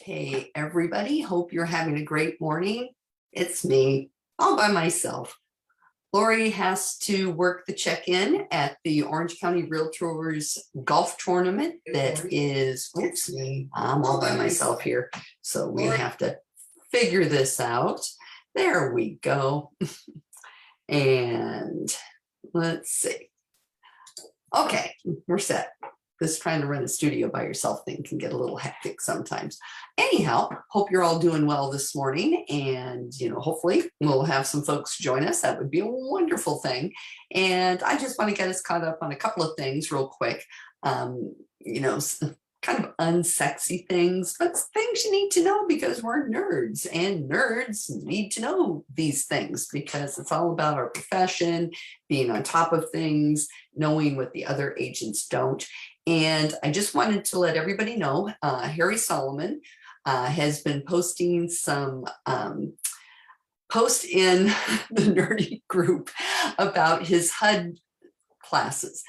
Hey, everybody. Hope you're having a great morning. It's me, all by myself. Lori has to work the check-in at the Orange County Realtors golf tournament that is, oops, I'm all by myself here. So we have to figure this out. There we go. And let's see. Okay, we're set. This trying to run a studio by yourself thing can get a little hectic sometimes. Anyhow, hope you're all doing well this morning, and hopefully we'll have some folks join us. That would be a wonderful thing. And I just want to get us caught up on a couple of things real quick. Kind of unsexy things, but things you need to know because we're nerds, and nerds need to know these things because it's all about our profession, being on top of things, knowing what the other agents don't. And I just wanted to let everybody know, Harry Solomon has been posting some posts in the nerdy group about his HUD classes.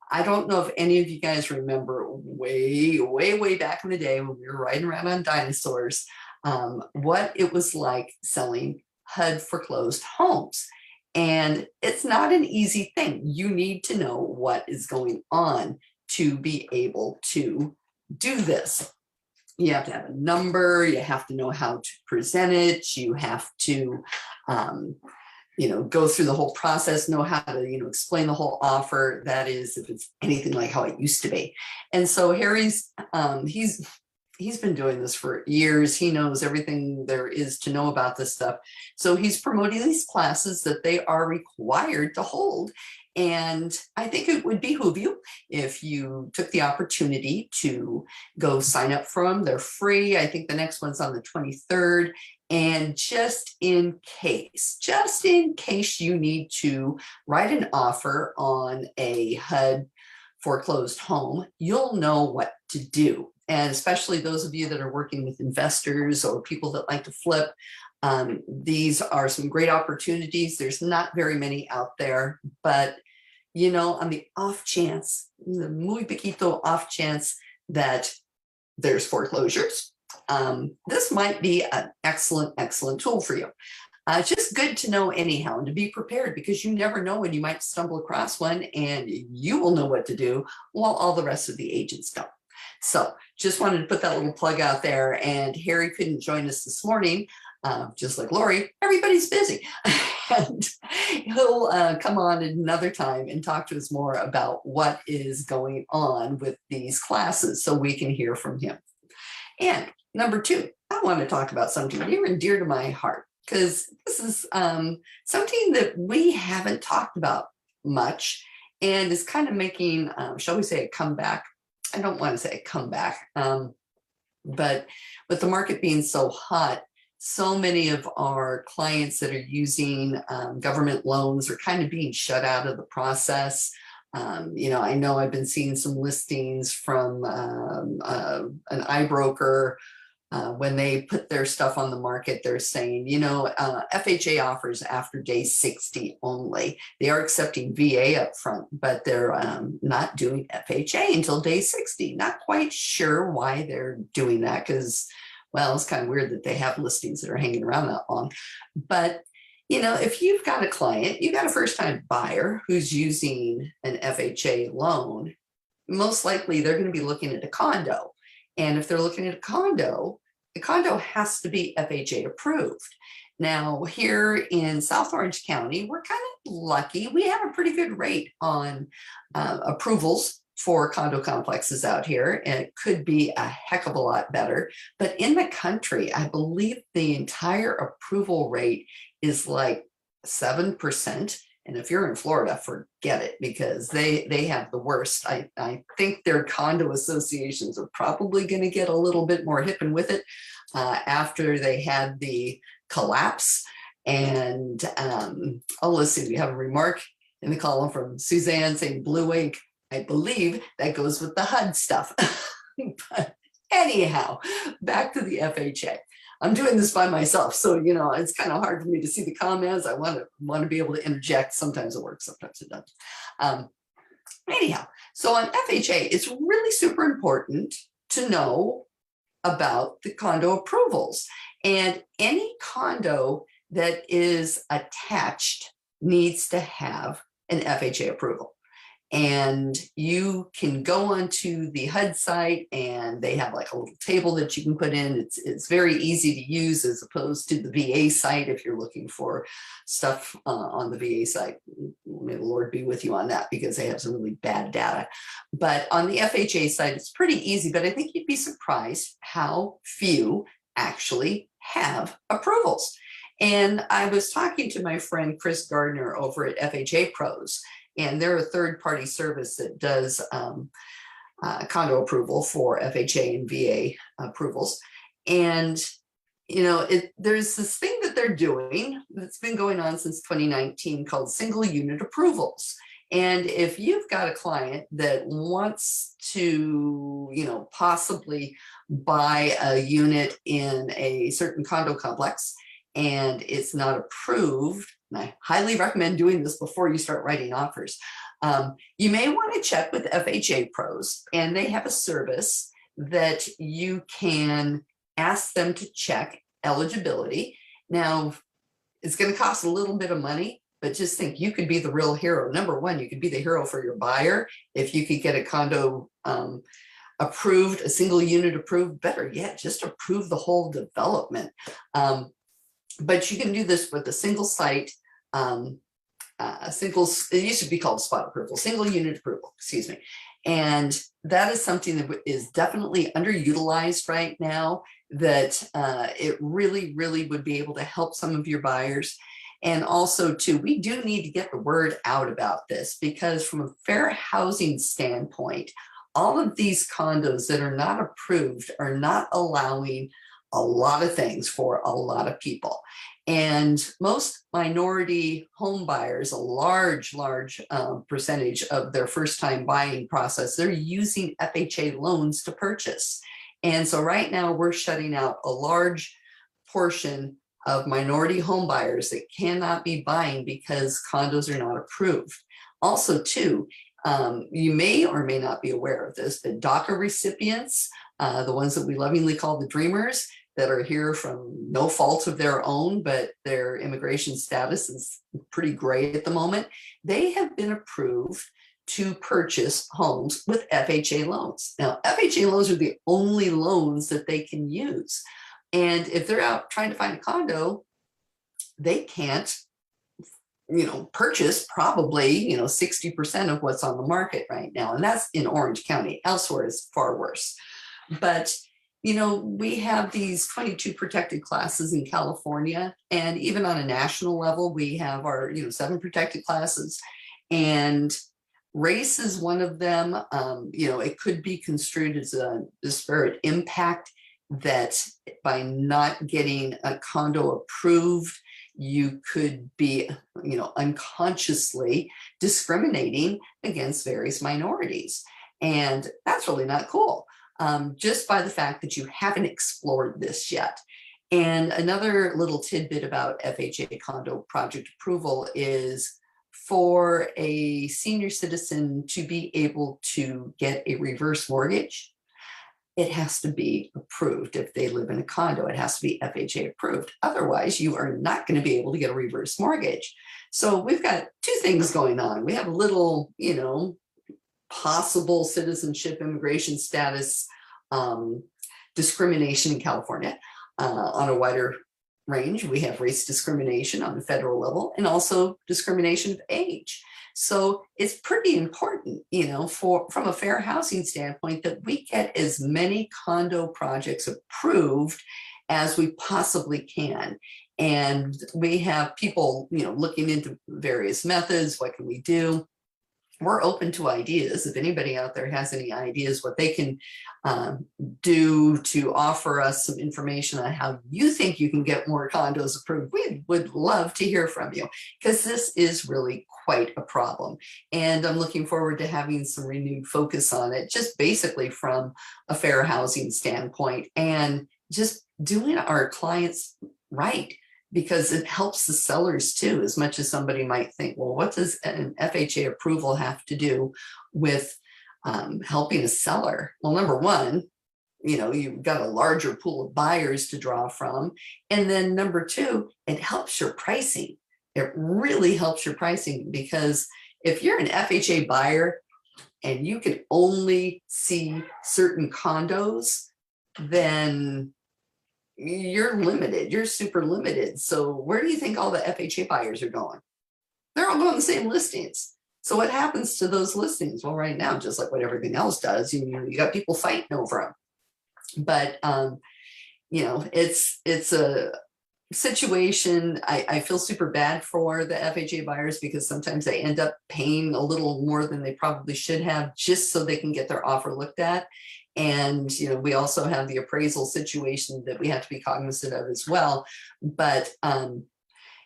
I don't know if any of you guys remember way back in the day when we were riding around on dinosaurs, what it was like selling HUD foreclosed homes. And it's not an easy thing. You need to know what is going on to be able to do this. You have to have a number, you have to know how to present it, you have to go through the whole process, know how to, explain the whole offer. That is, if it's anything like how it used to be. And so Harry's, he's been doing this for years. He knows everything there is to know about this stuff. So he's promoting these classes that they are required to hold. And I think it would behoove you if you took the opportunity to go sign up for them. They're free. I think the next one's on the 23rd. And just in case you need to write an offer on a HUD foreclosed home, you'll know what to do. And especially those of you that are working with investors or people that like to flip, these are some great opportunities. There's not very many out there, but on the off chance, the muy poquito off chance that there's foreclosures, this might be an excellent tool for you. It's just good to know anyhow and to be prepared because you never know when you might stumble across one and you will know what to do while all the rest of the agents don't. So just wanted to put that little plug out there. And Harry couldn't join us this morning, just like Lori, everybody's busy. And he'll come on another time and talk to us more about what is going on with these classes so we can hear from him. And number two, I want to talk about something near and dear to my heart because this is something that we haven't talked about much and is kind of making, shall we say, a comeback. I don't want to say a comeback, but with the market being so hot, so many of our clients that are using government loans are kind of being shut out of the process. I know I've been seeing some listings from an iBroker. When they put their stuff on the market, they're saying, FHA offers after day 60 only. They are accepting VA up front, but they're not doing FHA until day 60. Not quite sure why they're doing that because, well, it's kind of weird that they have listings that are hanging around that long. But, if you've got a client, you've got a first-time buyer who's using an FHA loan, most likely they're going to be looking at a condo. And if they're looking at a condo, the condo has to be FHA approved. Now, here in South Orange County, we're kind of lucky. We have a pretty good rate on approvals for condo complexes out here, and it could be a heck of a lot better. But in the country, I believe the entire approval rate is like 7%. And if you're in Florida, forget it because they have the worst. I think their condo associations are probably going to get a little bit more hip and with it after they had the collapse. And let's see, we have a remark in the column from Suzanne saying blue ink. I believe that goes with the HUD stuff. But anyhow, back to the FHA. I'm doing this by myself, so it's kind of hard for me to see the comments. I want to be able to interject. Sometimes it works, sometimes it doesn't. Anyhow, so on FHA, it's really super important to know about the condo approvals. And any condo that is attached needs to have an FHA approval. And you can go onto the HUD site and they have like a little table that you can put in. It's very easy to use as opposed to the VA site if you're looking for stuff on the VA site. May the Lord be with you on that because they have some really bad data. But on the FHA site, it's pretty easy, but I think you'd be surprised how few actually have approvals. And I was talking to my friend Chris Gardner over at FHA Pros, and they're a third-party service that does condo approval for FHA and VA approvals. And, you know, there's this thing that they're doing that's been going on since 2019 called single unit approvals. And if you've got a client that wants to, you know, possibly buy a unit in a certain condo complex and it's not approved, and I highly recommend doing this before you start writing offers, you may want to check with FHA Pros, and they have a service that you can ask them to check eligibility. Now, it's going to cost a little bit of money, but just think you could be the real hero. Number one, you could be the hero for your buyer if you could get a condo approved, a single unit approved, better yet, just approve the whole development. But you can do this with a single site, it used to be called spot approval, single unit approval, excuse me. And that is something that is definitely underutilized right now, that it really, really would be able to help some of your buyers. And also too, we do need to get the word out about this, because from a fair housing standpoint, all of these condos that are not approved are not allowing a lot of things for a lot of people. And most minority home buyers, a large percentage of their first time buying process, they're using FHA loans to purchase. And so right now we're shutting out a large portion of minority home buyers that cannot be buying because condos are not approved. Also too, you may or may not be aware of this, but DACA recipients, the ones that we lovingly call the dreamers, that are here from no fault of their own, but their immigration status is pretty gray at the moment, they have been approved to purchase homes with FHA loans. Now, FHA loans are the only loans that they can use. And if they're out trying to find a condo, they can't, you know, purchase probably, you know, 60% of what's on the market right now. And that's in Orange County. Elsewhere is far worse. But you know, we have these 22 protected classes in California, and even on a national level, we have our, you know, 7 protected classes, and race is one of them. You know, it could be construed as a disparate impact, that by not getting a condo approved, you could be, you know, unconsciously discriminating against various minorities. And that's really not cool. Just by the fact that you haven't explored this yet. And another little tidbit about FHA Condo Project Approval is for a senior citizen to be able to get a reverse mortgage, it has to be approved. If they live in a condo, it has to be FHA approved. Otherwise, you are not going to be able to get a reverse mortgage. So we've got 2 things going on. We have a little, you know, possible citizenship immigration status discrimination in California on a wider range. We have race discrimination on the federal level, and also discrimination of age. So it's pretty important, you know, from a fair housing standpoint, that we get as many condo projects approved as we possibly can. And we have people, you know, looking into various methods. What can we do? We're open to ideas. If anybody out there has any ideas what they can do to offer us some information on how you think you can get more condos approved, we would love to hear from you, because this is really quite a problem. And I'm looking forward to having some renewed focus on it, just basically from a fair housing standpoint, and just doing our clients right, because it helps the sellers too, as much as somebody might think, well, what does an FHA approval have to do with helping a seller? Well, number one, you've got a larger pool of buyers to draw from. And then number two, it helps your pricing. It really helps your pricing, because if you're an FHA buyer and you can only see certain condos, then you're limited. You're super limited. So where do you think all the FHA buyers are going? They're all going the same listings. So what happens to those listings? Well, right now, just like what everything else does, you got people fighting over them. But it's a situation. I feel super bad for the FHA buyers, because sometimes they end up paying a little more than they probably should have, just so they can get their offer looked at. And we also have the appraisal situation that we have to be cognizant of as well. But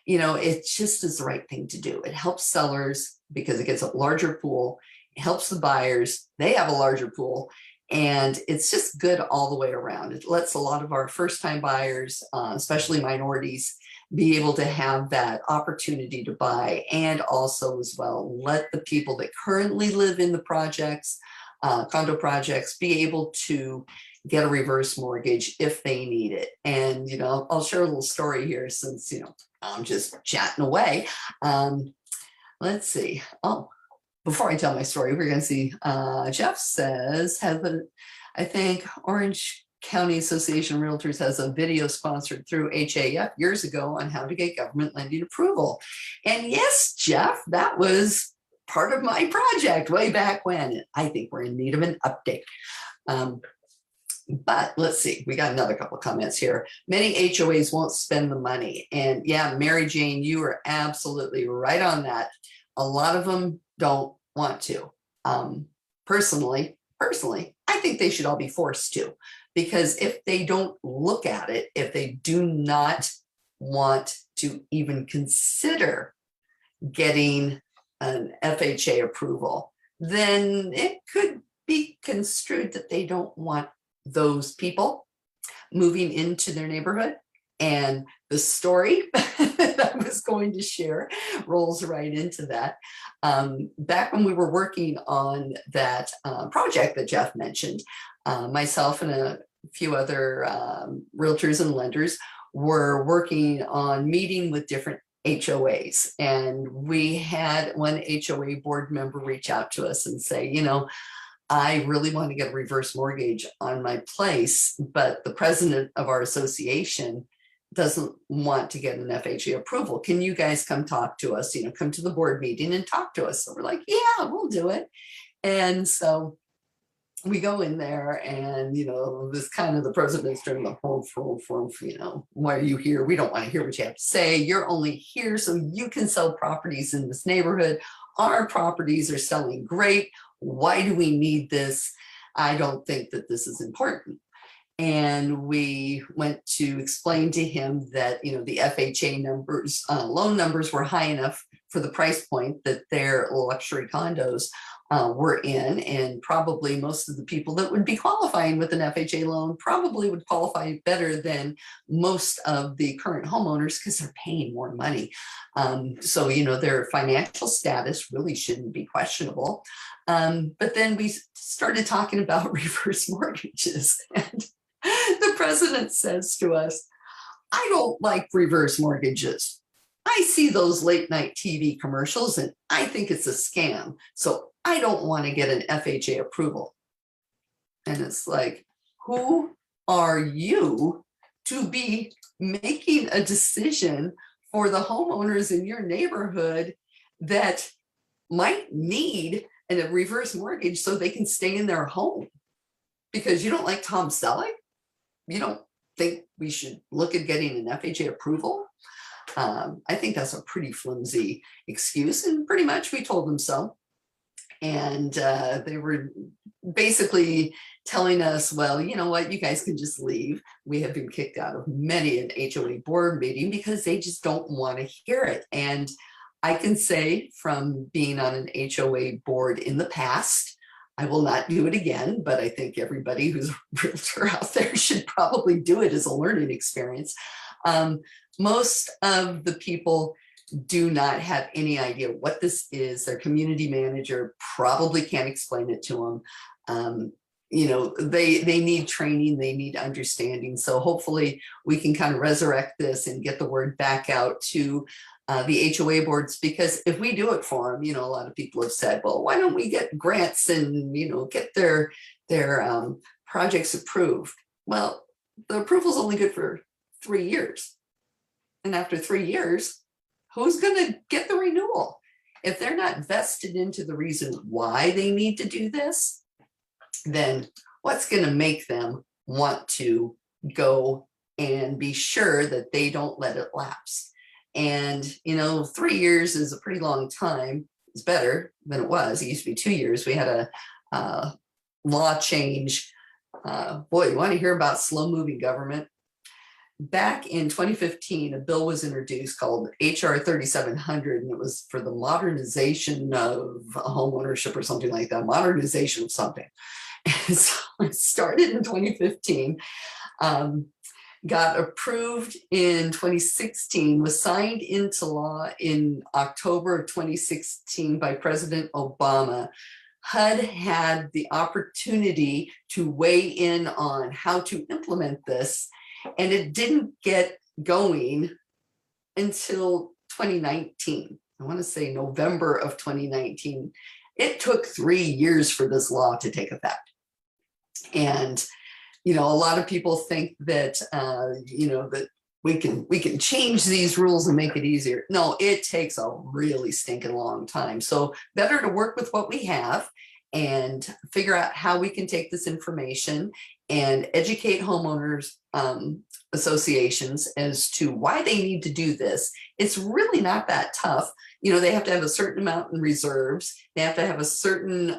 it just is the right thing to do. It helps sellers because it gets a larger pool. It helps the buyers. They have a larger pool. And it's just good all the way around. It lets a lot of our first-time buyers, especially minorities, be able to have that opportunity to buy, and also as well let the people that currently live in the projects, condo projects, be able to get a reverse mortgage if they need it. And I'll share a little story here, since I'm just chatting away. Let's see. Oh, before I tell my story, we're going to see, Jeff says, I think Orange County Association of Realtors has a video sponsored through HAF years ago on how to get government lending approval. And yes, Jeff, that was part of my project way back when. I think we're in need of an update. But let's see, we got another couple of comments here. Many HOAs won't spend the money. And yeah, Mary Jane, you are absolutely right on that. A lot of them don't want to. Personally, I think they should all be forced to, because if they don't look at it, if they do not want to even consider getting an FHA approval, then it could be construed that they don't want those people moving into their neighborhood. And the story that I was going to share rolls right into that. Back when we were working on that project that Jeff mentioned, myself and a few other realtors and lenders were working on meeting with different HOAs. And we had one HOA board member reach out to us and say, I really want to get a reverse mortgage on my place, but the president of our association doesn't want to get an FHA approval. Can you guys come talk to us, come to the board meeting and talk to us? So we're like, yeah, we'll do it. And so we go in there, and, this kind of the president's during the whole why are you here? We don't want to hear what you have to say. You're only here so you can sell properties in this neighborhood. Our properties are selling great. Why do we need this? I don't think that this is important. And we went to explain to him that, the FHA numbers, loan numbers were high enough for the price point that their luxury condos were in. And probably most of the people that would be qualifying with an FHA loan probably would qualify better than most of the current homeowners, because they're paying more money. So, their financial status really shouldn't be questionable. But then we started talking about reverse mortgages. And the president says to us, I don't like reverse mortgages. I see those late night TV commercials and I think it's a scam. So I don't want to get an FHA approval. And it's like, who are you to be making a decision for the homeowners in your neighborhood that might need a reverse mortgage so they can stay in their home? Because you don't like Tom Selleck? You don't think we should look at getting an FHA approval? I think that's a pretty flimsy excuse, and pretty much we told them so. And they were basically telling us, well, you know what, you guys can just leave. We have been kicked out of many an HOA board meeting because they just don't want to hear it. And I can say, from being on an HOA board in the past, I will not do it again, but I think everybody who's a realtor out there should probably do it as a learning experience. Most of the people do not have any idea what this is. Their community manager probably can't explain it to them. they need training, they need understanding. So hopefully we can kind of resurrect this and get the word back out to the HOA boards, because if we do it for them, a lot of people have said, well, why don't we get grants and, get their projects approved? Well, the approval is only good for 3 years. And after 3 years, who's going to get the renewal? If they're not vested into the reason why they need to do this, then what's going to make them want to go and be sure that they don't let it lapse? And, 3 years is a pretty long time. It's better than it was. It used to be 2 years. We had a law change. Boy, you want to hear about slow moving government? Back in 2015, a bill was introduced called HR 3700, and it was for the modernization of home ownership or something like that, modernization of something. And so it started in 2015, got approved in 2016, was signed into law in October of 2016 by President Obama. HUD had the opportunity to weigh in on how to implement this, and it didn't get going until 2019. I want to say November of 2019. It took 3 years for this law to take effect. And, a lot of people think that, that we can change these rules and make it easier. No, it takes a really stinking long time. So better to work with what we have and figure out how we can take this information and educate homeowners associations as to why they need to do this. It's really not that tough. They have to have a certain amount in reserves. They have to have a certain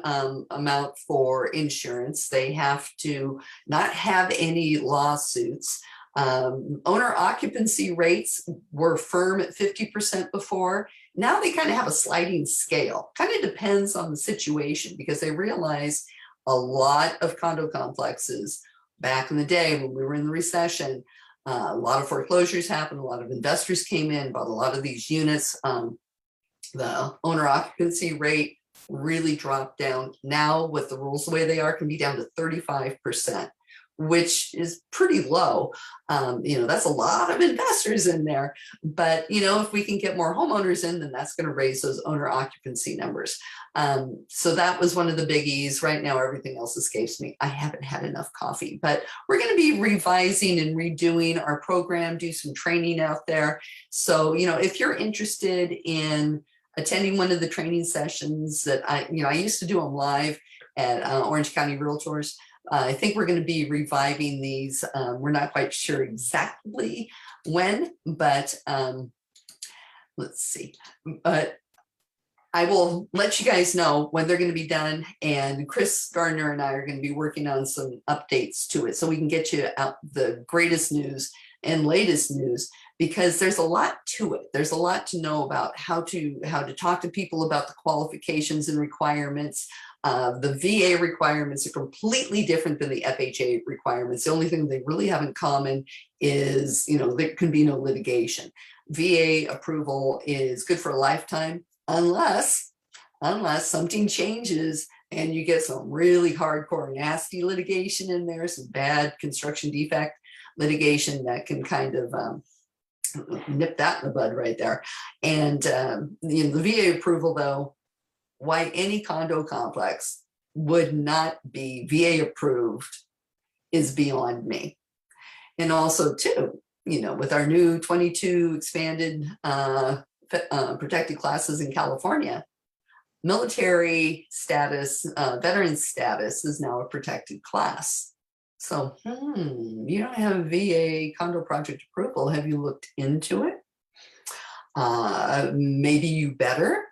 amount for insurance. They have to not have any lawsuits. Owner occupancy rates were firm at 50% before. Now they kind of have a sliding scale. Kind of depends on the situation, because they realize a lot of condo complexes back in the day when we were in the recession, a lot of foreclosures happened, a lot of investors came in, bought a lot of these units. The owner occupancy rate really dropped down. Now with the rules the way they are, can be down to 35%, which is pretty low. That's a lot of investors in there. But, if we can get more homeowners in, then that's going to raise those owner occupancy numbers. So that was one of the biggies. Right now, everything else escapes me. I haven't had enough coffee, but we're going to be revising and redoing our program, do some training out there. So, if you're interested in attending one of the training sessions that I used to do them live at Orange County Realtors. I think we're going to be reviving these. We're not quite sure exactly when, but let's see. But I will let you guys know when they're going to be done. And Chris Gardner and I are going to be working on some updates to it so we can get you out the greatest news and latest news, because there's a lot to it. There's a lot to know about how to talk to people about the qualifications and requirements. The VA requirements are completely different than the FHA requirements. The only thing they really have in common is, there can be no litigation. VA approval is good for a lifetime unless something changes and you get some really hardcore, nasty litigation in there, some bad construction defect litigation that can kind of nip that in the bud right there. And the VA approval, though, why any condo complex would not be VA approved is beyond me. And also too, with our new 22 expanded protected classes in California, military status, veteran status is now a protected class. So, you don't have VA Condo Project Approval. Have you looked into it? Maybe you better,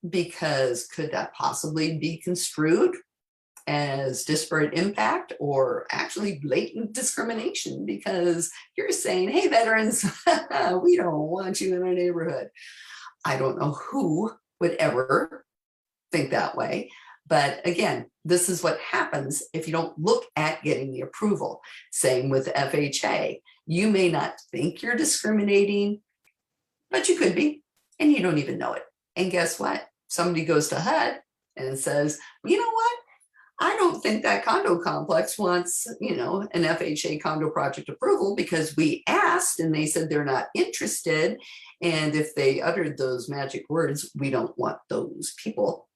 because could that possibly be construed as disparate impact or actually blatant discrimination? Because you're saying, hey, veterans, we don't want you in our neighborhood. I don't know who would ever think that way. But again, this is what happens if you don't look at getting the approval. Same with FHA. You may not think you're discriminating, but you could be, and you don't even know it. And guess what? Somebody goes to HUD and says, you know what? I don't think that condo complex wants, you know, an FHA condo project approval because we asked and they said they're not interested. And if they uttered those magic words, we don't want those people,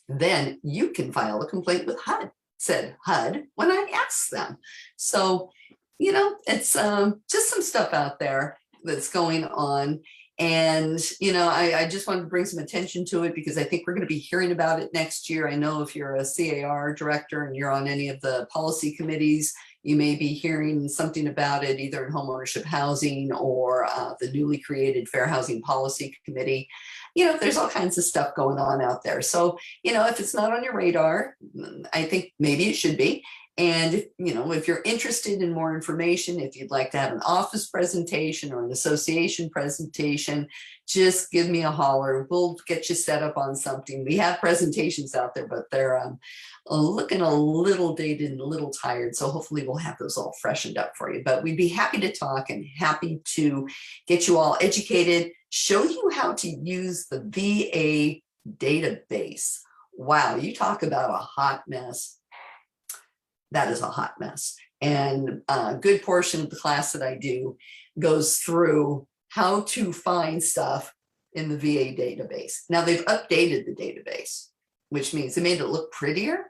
then you can file a complaint with HUD, said HUD when I asked them. So, you know, it's just some stuff out there that's going on. And, you know, I just wanted to bring some attention to it because I think we're going to be hearing about it next year. I know if you're a CAR director and you're on any of the policy committees, you may be hearing something about it either in homeownership housing or the newly created Fair Housing Policy Committee. You know, there's all kinds of stuff going on out there. So, you know, if it's not on your radar, I think maybe it should be. And, you know, if you're interested in more information, if you'd like to have an office presentation or an association presentation, just give me a holler. We'll get you set up on something. We have presentations out there, but they're looking a little dated and a little tired. So hopefully we'll have those all freshened up for you. But we'd be happy to talk and happy to get you all educated, show you how to use the VA database. Wow, you talk about a hot mess. That is a hot mess. And a good portion of the class that I do goes through how to find stuff in the VA database. Now they've updated the database, which means they made it look prettier.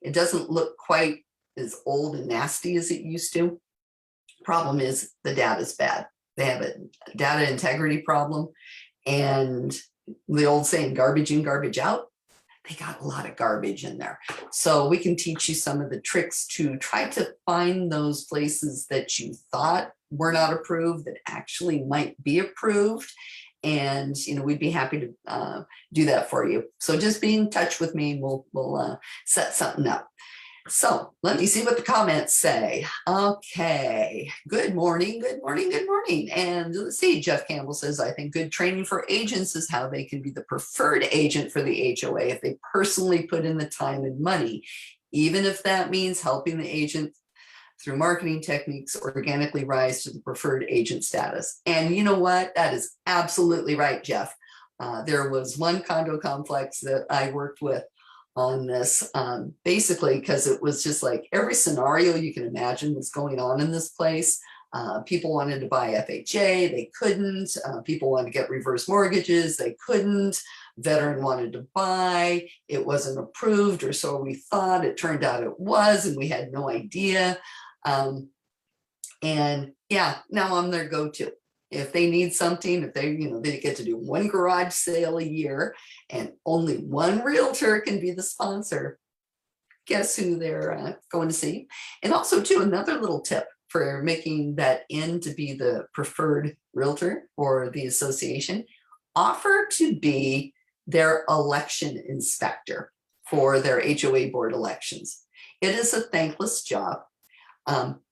It doesn't look quite as old and nasty as it used to. Problem is the data is bad. They have a data integrity problem. And the old saying, garbage in, garbage out. They got a lot of garbage in there. So we can teach you some of the tricks to try to find those places that you thought were not approved that actually might be approved. And, you know, we'd be happy to do that for you. So just be in touch with me. We'll set something up. So let me see what the comments say. Okay, good morning, good morning, good morning. And let's see, Jeff Campbell says, I think good training for agents is how they can be the preferred agent for the HOA if they personally put in the time and money, even if that means helping the agent through marketing techniques organically rise to the preferred agent status. And you know what? That is absolutely right, Jeff. There was one condo complex that I worked with on this, basically because it was just like every scenario you can imagine was going on in this place. People wanted to buy FHA, they couldn't. People wanted to get reverse mortgages, they couldn't. Veteran wanted to buy, it wasn't approved, or so we thought. It turned out it was, and we had no idea. And yeah, now I'm their go-to. If they need something, if they, you know, they get to do one garage sale a year and only one realtor can be the sponsor, guess who they're going to see? And also too, another little tip for making that in to be the preferred realtor or the association, offer to be their election inspector for their HOA board elections. It is a thankless job.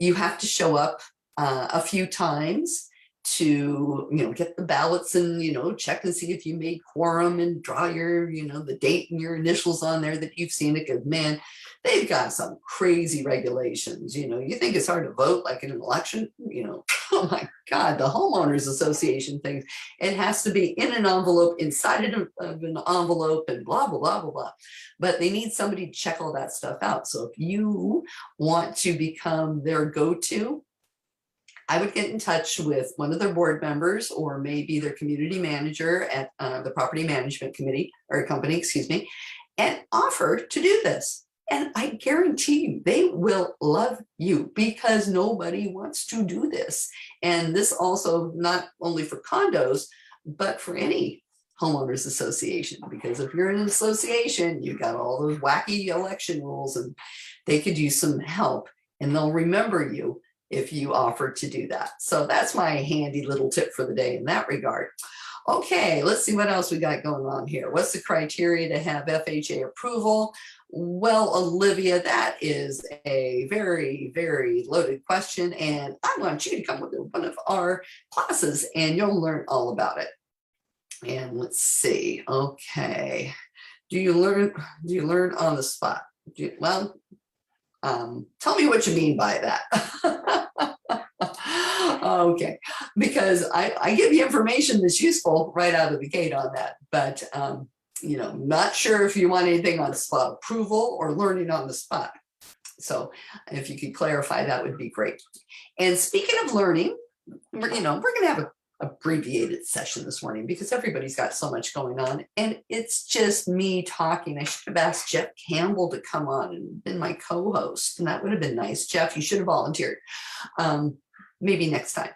You have to show up a few times to, you know, get the ballots and, you know, check and see if you made quorum and draw your, you know, the date and your initials on there that you've seen it. Because man, they've got some crazy regulations. You know, you think it's hard to vote like in an election, you know, oh my God, the homeowners association thing, it has to be in an envelope, inside of an envelope, and blah, blah, blah, blah, blah. But they need somebody to check all that stuff out. So if you want to become their go-to, I would get in touch with one of their board members or maybe their community manager at the property management committee or company, excuse me, and offer to do this. And I guarantee you, they will love you because nobody wants to do this. And this also not only for condos, but for any homeowners association, because if you're in an association, you got all those wacky election rules and they could use some help and they'll remember you if you offer to do that. So that's my handy little tip for the day in that regard. Okay, let's see what else we got going on here. What's the criteria to have FHA approval? Well, Olivia, that is a very, very loaded question. And I want you to come with one of our classes and you'll learn all about it. And let's see. Okay. Do you learn on the spot? Tell me what you mean by that. Okay, because I give you information that's useful right out of the gate on that. But not sure if you want anything on spot approval or learning on the spot. So if you could clarify, that would be great. And speaking of learning, we're going to have a abbreviated session this morning because everybody's got so much going on and it's just me talking. I should have asked Jeff Campbell to come on and been my co-host, and that would have been nice. Jeff, you should have volunteered. Maybe next time.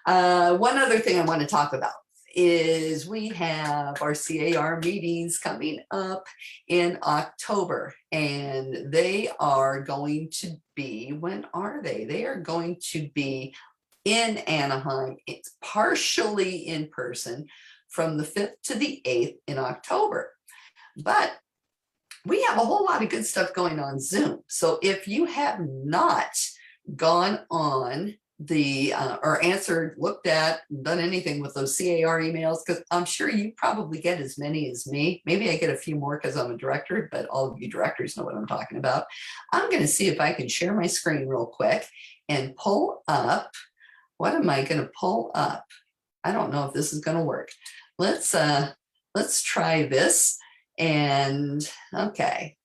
One other thing I want to talk about is we have our CAR meetings coming up in October, and they are going to be, when are they? They are going to be in Anaheim. It's partially in person from the 5th to the 8th in October. But we have a whole lot of good stuff going on Zoom. So if you have not gone on the or answered, looked at, done anything with those CAR emails, because I'm sure you probably get as many as me. Maybe I get a few more because I'm a director, but all of you directors know what I'm talking about. I'm going to see if I can share my screen real quick and pull up. What am I going to pull up? I don't know if this is going to work. Let's try this. And okay,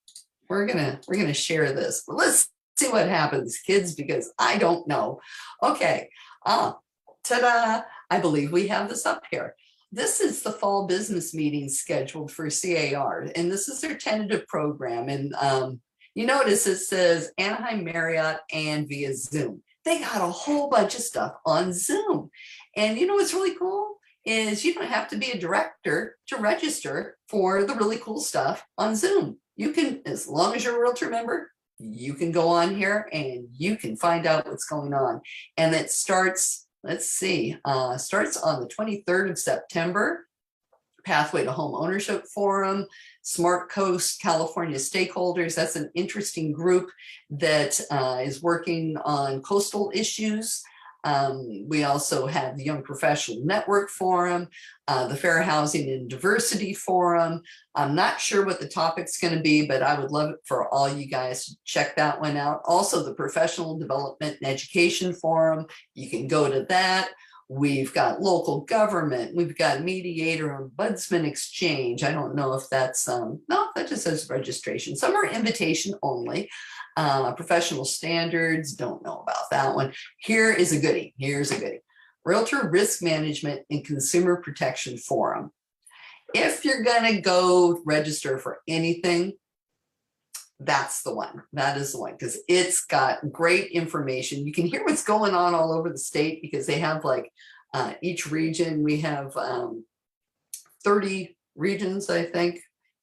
we're gonna share this. But let's see what happens, kids, because I don't know. Okay, ta-da! I believe we have this up here. This is the fall business meeting scheduled for CAR, and this is their tentative program. And you notice it says Anaheim Marriott and via Zoom. They got a whole bunch of stuff on Zoom. And you know what's really cool is you don't have to be a director to register for the really cool stuff on Zoom. You can, as long as you're a Realtor member, you can go on here and you can find out what's going on. And it starts, let's see, starts on the 23rd of September. Pathway to Home Ownership Forum, Smart Coast California Stakeholders. That's an interesting group that is working on coastal issues. We also have the Young Professional Network Forum, the Fair Housing and Diversity Forum. I'm not sure what the topic's going to be, but I would love it for all you guys to check that one out. Also, the Professional Development and Education Forum. You can go to that. We've got local government. We've got mediator ombudsman exchange. I don't know if that's, no, that just says registration. Some are invitation only. Professional standards, don't know about that one. Here is a goodie. Here's a goodie. Realtor Risk Management and Consumer Protection Forum. If you're going to go register for anything, that's the one. That is the one, because it's got great information. You can hear what's going on all over the state because they have like each region. We have 30 regions, I think,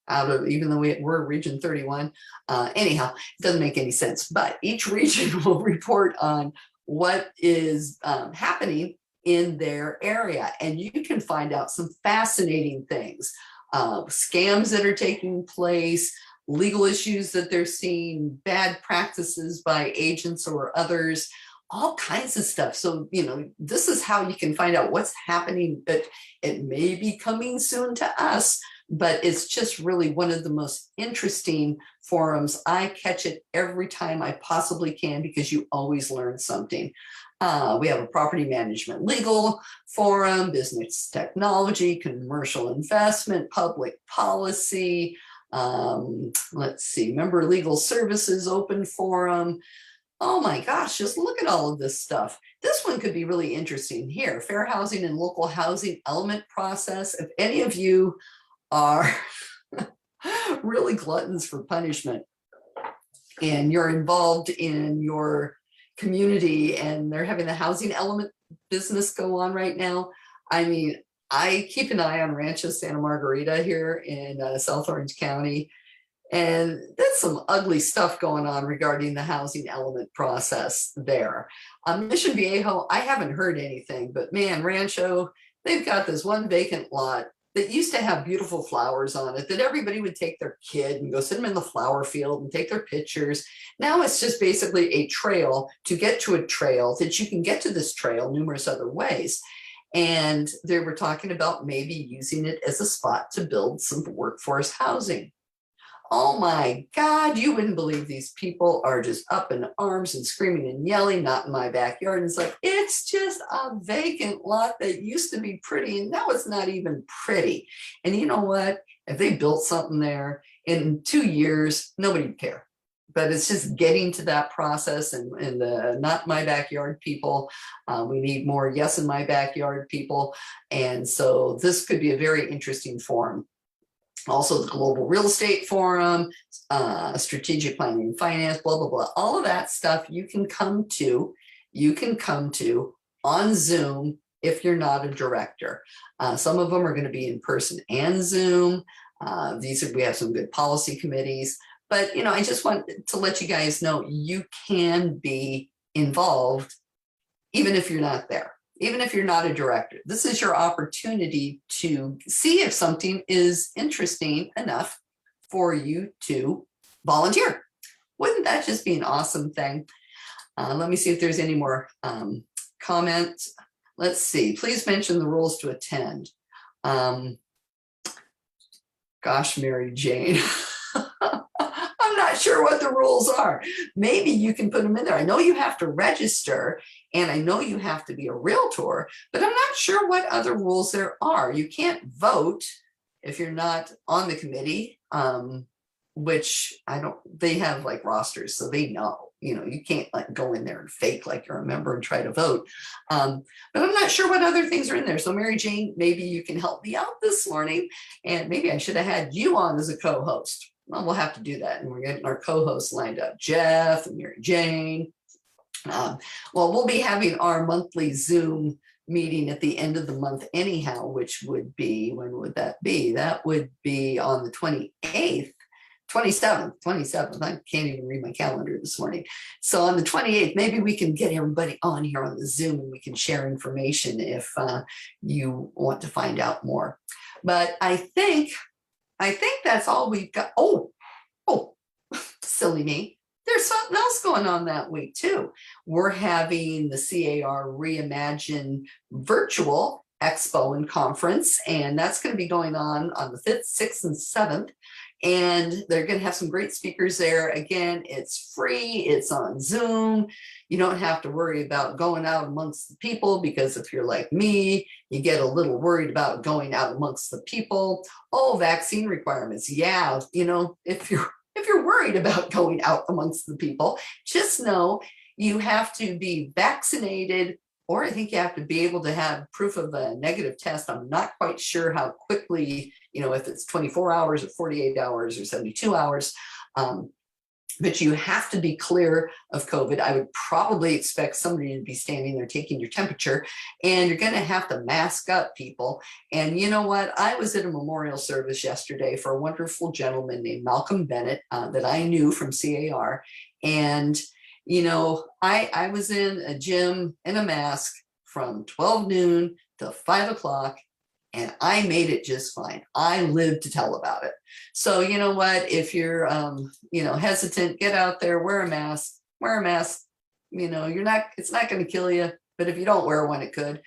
out of, even though we're region 31. Anyhow, it doesn't make any sense, but each region will report on what is happening in their area. And you can find out some fascinating things, scams that are taking place, legal issues that they're seeing, bad practices by agents or others, all kinds of stuff. So, this is how you can find out what's happening. It may be coming soon to us, but it's just really one of the most interesting forums. I catch it every time I possibly can because you always learn something. We have a property management legal forum, business technology, commercial investment, public policy, let's see, member legal services open forum. Oh my gosh, just look at all of this stuff. This one could be really interesting here. Fair housing and local housing element process. If any of you are really gluttons for punishment and you're involved in your community and they're having the housing element business go on right now, I mean, I keep an eye on Rancho Santa Margarita here in South Orange County, and there's some ugly stuff going on regarding the housing element process there. Mission Viejo, I haven't heard anything, but man, Rancho, they've got this one vacant lot that used to have beautiful flowers on it that everybody would take their kid and go sit them in the flower field and take their pictures. Now it's just basically a trail to get to a trail that you can get to this trail numerous other ways. And they were talking about maybe using it as a spot to build some workforce housing. Oh my God, you wouldn't believe these people are just up in arms and screaming and yelling, not in my backyard. And it's like, it's just a vacant lot that used to be pretty and now it's not even pretty. And you know what? If they built something there in 2 years, nobody would care. But it's just getting to that process and the not my backyard people. We need more yes in my backyard people. And so this could be a very interesting forum. Also the Global Real Estate Forum, Strategic Planning and Finance, blah, blah, blah. All of that stuff you can come to on Zoom if you're not a director. Some of them are going to be in person and Zoom. We have some good policy committees. But, you know, I just want to let you guys know you can be involved even if you're not there. Even if you're not a director, this is your opportunity to see if something is interesting enough for you to volunteer. Wouldn't that just be an awesome thing? Let me see if there's any more comments. Let's see. Please mention the rules to attend. Gosh, Mary Jane. I'm not sure what the rules are. Maybe you can put them in there. I know you have to register and I know you have to be a realtor, but I'm not sure what other rules there are. You can't vote if you're not on the committee, which they have like rosters, so they know, you know, you can't like go in there and fake like you're a member and try to vote. But I'm not sure what other things are in there. So Mary Jane, maybe you can help me out this morning, and maybe I should have had you on as a co-host. Well, we'll have to do that. And we're getting our co-hosts lined up, Jeff and Mary Jane. Well, we'll be having our monthly Zoom meeting at the end of the month anyhow, which would be, when would that be? That would be on the 28th, 27th. I can't even read my calendar this morning. So on the 28th, maybe we can get everybody on here on the Zoom and we can share information if you want to find out more. But I think that's all we've got. Oh, silly me. There's something else going on that week too. We're having the CAR Reimagine virtual expo and conference, and that's going to be going on the 5th, 6th, and 7th. And they're going to have some great speakers there. Again, it's free. It's on Zoom. You don't have to worry about going out amongst the people, because if you're like me, you get a little worried about going out amongst the people. Oh, vaccine requirements. Yeah, you know, if you're worried about going out amongst the people, just know you have to be vaccinated, or I think you have to be able to have proof of a negative test. I'm not quite sure how quickly, you know, if it's 24 hours or 48 hours or 72 hours, but you have to be clear of COVID. I would probably expect somebody to be standing there taking your temperature, and you're going to have to mask up, people. And you know what? I was at a memorial service yesterday for a wonderful gentleman named Malcolm Bennett that I knew from CAR. And you know, I was in a gym in a mask from 12 noon to 5 o'clock, and I made it just fine. I lived to tell about it. So you know what, if you're, you know, hesitant, get out there, wear a mask. You know, it's not going to kill you, but if you don't wear one, it could.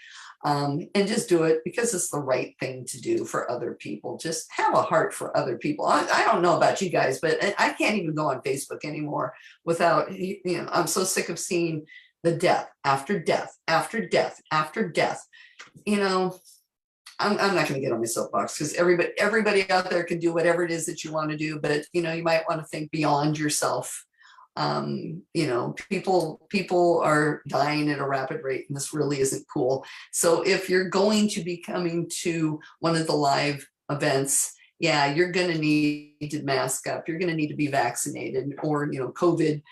And just do it because it's the right thing to do for other people. Just have a heart for other people. I don't know about you guys, but I can't even go on Facebook anymore without, you know, I'm so sick of seeing the death after death after death after death. You know, I'm not going to get on my soapbox, because everybody out there can do whatever it is that you want to do, but you know, you might want to think beyond yourself. You know, people are dying at a rapid rate, and this really isn't cool. So if you're going to be coming to one of the live events, yeah, you're going to need to mask up. You're going to need to be vaccinated, or, you know, COVID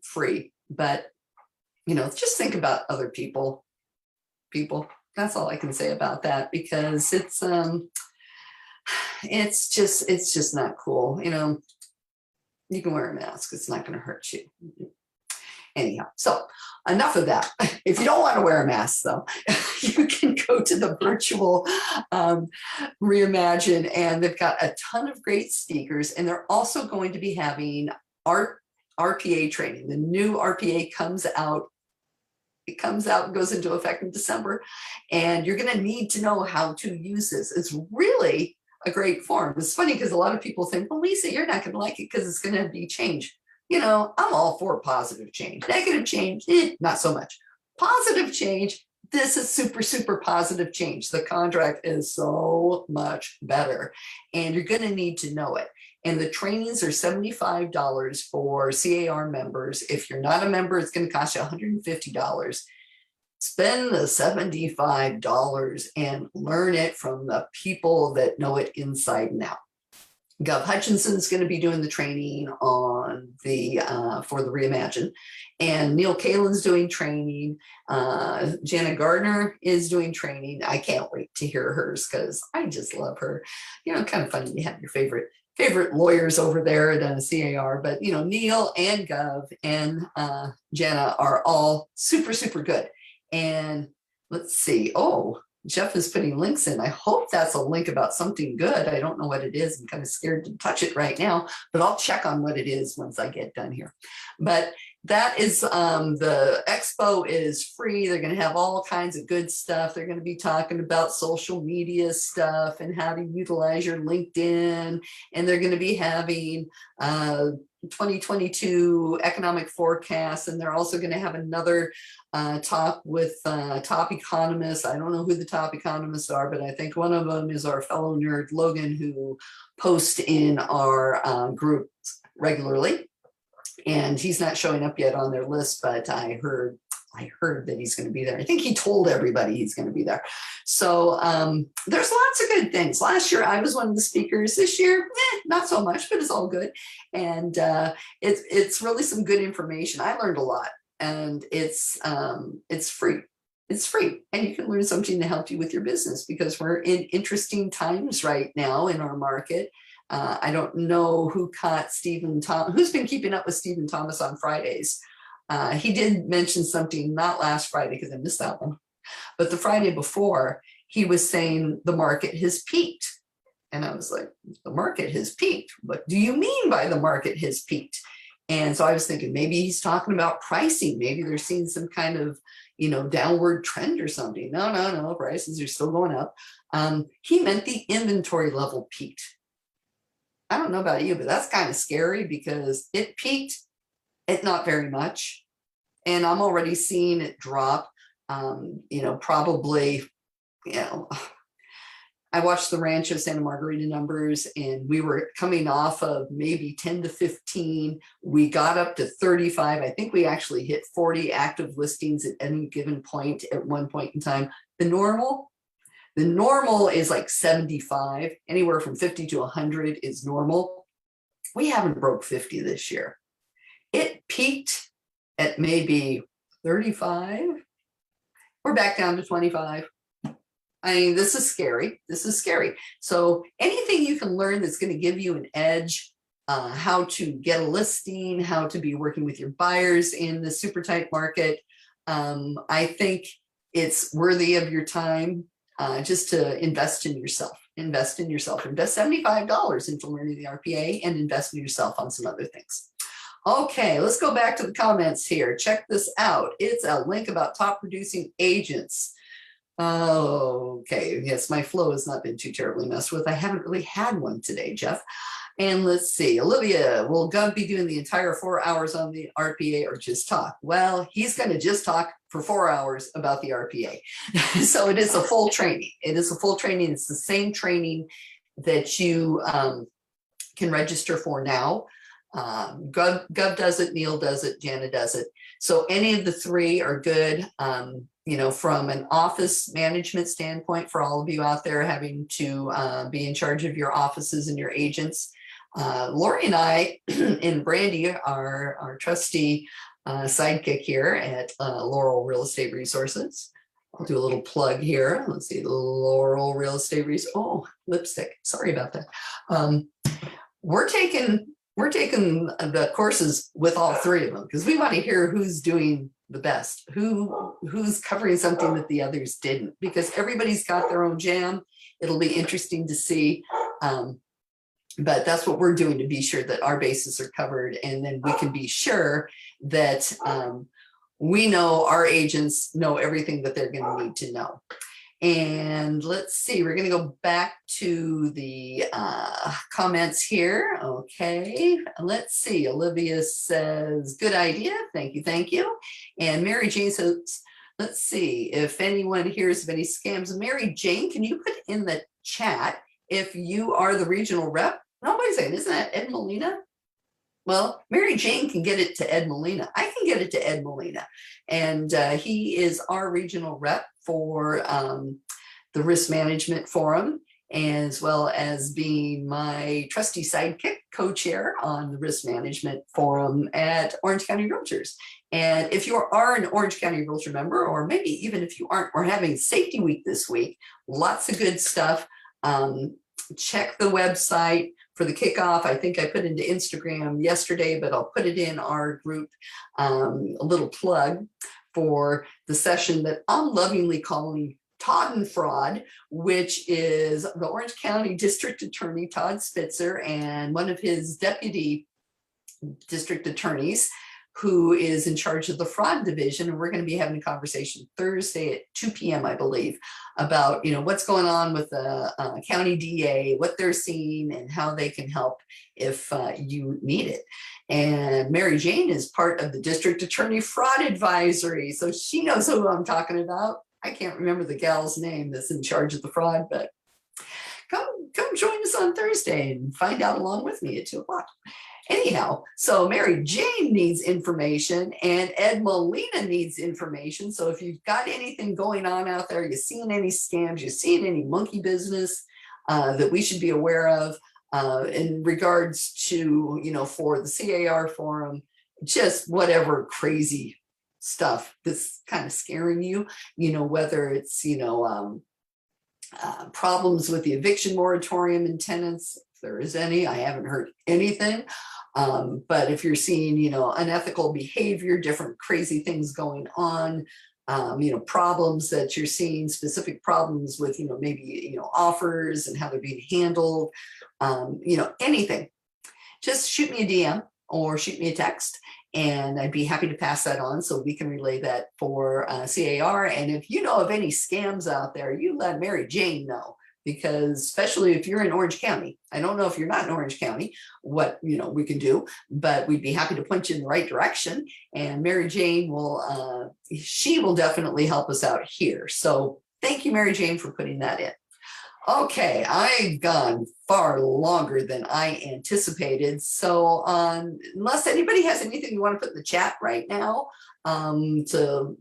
free. But, you know, just think about other people. That's all I can say about that, because it's just not cool. You know, you can wear a mask. It's not going to hurt you. Anyhow, so enough of that. If you don't want to wear a mask, though, you can go to the virtual Reimagine, and they've got a ton of great speakers, and they're also going to be having RPA training. The new RPA comes out. It comes out and goes into effect in December, and you're going to need to know how to use this. It's really a great form. It's funny because a lot of people think, well, Lisa, you're not going to like it because it's going to be change. You know, I'm all for positive change. Negative change, not so much. Positive change, this is super, super positive change. The contract is so much better, and you're going to need to know it. And the trainings are $75 for CAR members. If you're not a member, it's going to cost you $150. Spend the $75 and learn it from the people that know it inside and out. Gov Hutchinson's going to be doing the training on the for the Reimagine, and Neil Kalin's doing training. Jana Gardner is doing training. I can't wait to hear hers because I just love her. You know, kind of funny you have your favorite lawyers over there at CAR, but you know, Neil and Gov and Jana are all super, super good. And let's see. Oh, Jeff is putting links in. I hope that's a link about something good. I don't know what it is. I'm kind of scared to touch it right now, but I'll check on what it is once I get done here. But that is, the expo is free. They're going to have all kinds of good stuff. They're going to be talking about social media stuff and how to utilize your LinkedIn. And they're going to be having 2022 economic forecasts. And they're also going to have another talk with top economists. I don't know who the top economists are, but I think one of them is our fellow nerd, Logan, who posts in our groups regularly. And he's not showing up yet on their list, but I heard that he's going to be there. I think he told everybody he's going to be there. So there's lots of good things. Last year, I was one of the speakers. This year, not so much, but it's all good. And it's really some good information. I learned a lot, and it's free. It's free, and you can learn something to help you with your business because we're in interesting times right now in our market. I don't know who caught Stephen Thomas, who's been keeping up with Stephen Thomas on Fridays. He did mention something, not last Friday because I missed that one, but the Friday before, he was saying the market has peaked. And I was like, the market has peaked? What do you mean by the market has peaked? And so I was thinking maybe he's talking about pricing. Maybe they're seeing some kind of, you know, downward trend or something. No, prices are still going up. He meant the inventory level peaked. I don't know about you, but that's kind of scary because it peaked at not very much. And I'm already seeing it drop, you know, probably, you know, I watched the Rancho Santa Margarita numbers and we were coming off of maybe 10 to 15. We got up to 35. I think we actually hit 40 active listings at any given point at one point in time. The normal is like 75, anywhere from 50 to 100 is normal. We haven't broke 50 this year. It peaked at maybe 35. We're back down to 25. I mean, this is scary. This is scary. So anything you can learn that's going to give you an edge, how to get a listing, how to be working with your buyers in the super tight market, I think it's worthy of your time. Just to invest in yourself, invest $75 into learning the RPA and invest in yourself on some other things. Okay, let's go back to the comments here. Check this out. It's a link about top producing agents. Okay, yes, my flow has not been too terribly messed with. I haven't really had one today, Jeff. And let's see, Olivia, will Gov be doing the entire 4 hours on the RPA or just talk? Well, he's going to just talk for 4 hours about the RPA. So it is a full training. It is a full training. It's the same training that you can register for now. Gov does it, Neil does it, Jana does it. So any of the three are good. You know, from an office management standpoint, for all of you out there having to be in charge of your offices and your agents, Lori and I and Brandy, our trusty sidekick here at Laurel Real Estate Resources. I'll do a little plug here. Let's see, Laurel Real Estate Resources. Oh, lipstick. Sorry about that. We're taking the courses with all three of them because we want to hear who's doing the best, who's covering something that the others didn't, because everybody's got their own jam. It'll be interesting to see. But that's what we're doing to be sure that our bases are covered, and then we can be sure that we know our agents know everything that they're going to need to know. And let's see, we're going to go back to the comments here. Okay, let's see. Olivia says, good idea. Thank you. Thank you. And Mary Jane says, let's see if anyone hears of any scams. Mary Jane, can you put in the chat if you are the regional rep? Nobody's saying, isn't that Ed Molina? Well, Mary Jane can get it to Ed Molina. I can get it to Ed Molina. And he is our regional rep for the Risk Management Forum, as well as being my trusty sidekick, co-chair on the Risk Management Forum at Orange County Realtors. And if you are an Orange County Realtor member, or maybe even if you aren't, we're having Safety Week this week. Lots of good stuff. Check the website for the kickoff. I think I put into Instagram yesterday, but I'll put it in our group, a little plug for the session that I'm lovingly calling Todd and Fraud, which is the Orange County District Attorney, Todd Spitzer, and one of his deputy district attorneys who is in charge of the fraud division. And we're going to be having a conversation Thursday at 2 p.m., I believe, about, what's going on with the county DA, what they're seeing, and how they can help if you need it. And Mary Jane is part of the district attorney fraud advisory, so she knows who I'm talking about. I can't remember the gal's name that's in charge of the fraud, but come join us on Thursday and find out along with me at 2 o'clock. Anyhow, so Mary Jane needs information and Ed Molina needs information. So if you've got anything going on out there, you're seeing any scams, you're seeing any monkey business that we should be aware of in regards to, for the CAR forum, just whatever crazy stuff that's kind of scaring you, whether it's, problems with the eviction moratorium and tenants, if there is any. I haven't heard anything. But if you're seeing, unethical behavior, different crazy things going on, problems that you're seeing, specific problems with, maybe, offers and how they're being handled, anything, just shoot me a DM or shoot me a text. And I'd be happy to pass that on so we can relay that for CAR. And if you know of any scams out there, you let Mary Jane know, because especially if you're in Orange County, I don't know if you're not in Orange County, what we can do, but we'd be happy to point you in the right direction. And Mary Jane will, she will definitely help us out here. So thank you, Mary Jane, for putting that in. Okay, I've gone far longer than I anticipated. So unless anybody has anything you want to put in the chat right now to,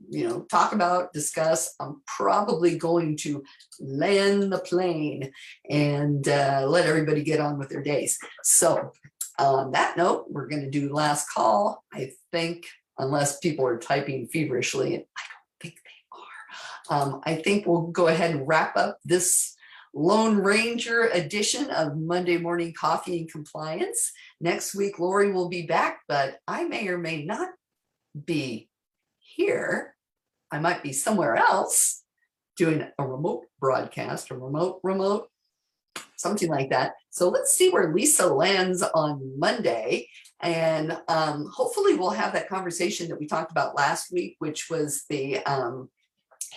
talk about, discuss, I'm probably going to land the plane and let everybody get on with their days. So on that note, we're going to do last call, I think, unless people are typing feverishly, and I don't think they are. I think we'll go ahead and wrap up this Lone Ranger edition of Monday Morning Coffee and Compliance. Next week, Lori will be back, but I may or may not be here. I might be somewhere else doing a remote broadcast, or remote, something like that. So let's see where Lisa lands on Monday. And hopefully we'll have that conversation that we talked about last week, which was the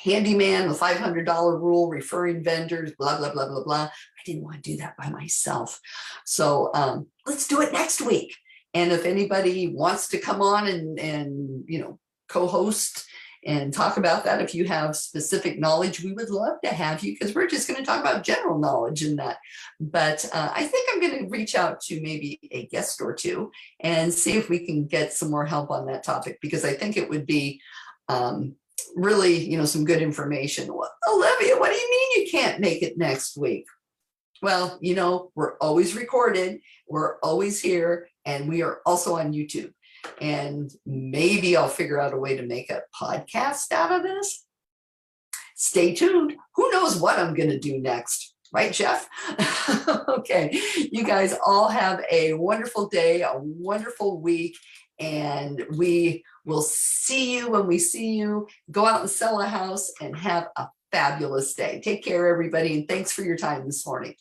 handyman, the $500 rule, referring vendors, blah, blah, blah, blah, blah. I didn't want to do that by myself. So let's do it next week. And if anybody wants to come on and co-host and talk about that, if you have specific knowledge, we would love to have you, because we're just going to talk about general knowledge in that. But I think I'm going to reach out to maybe a guest or two and see if we can get some more help on that topic, because I think it would be really, some good information. Well, Olivia, what do you mean you can't make it next week? Well, we're always recorded, we're always here, and we are also on YouTube. And maybe I'll figure out a way to make a podcast out of this. Stay tuned. Who knows what I'm going to do next? Right, Jeff? Okay. You guys all have a wonderful day, a wonderful week, and we will see you when we see you. Go out and sell a house and have a fabulous day. Take care, everybody, and thanks for your time this morning.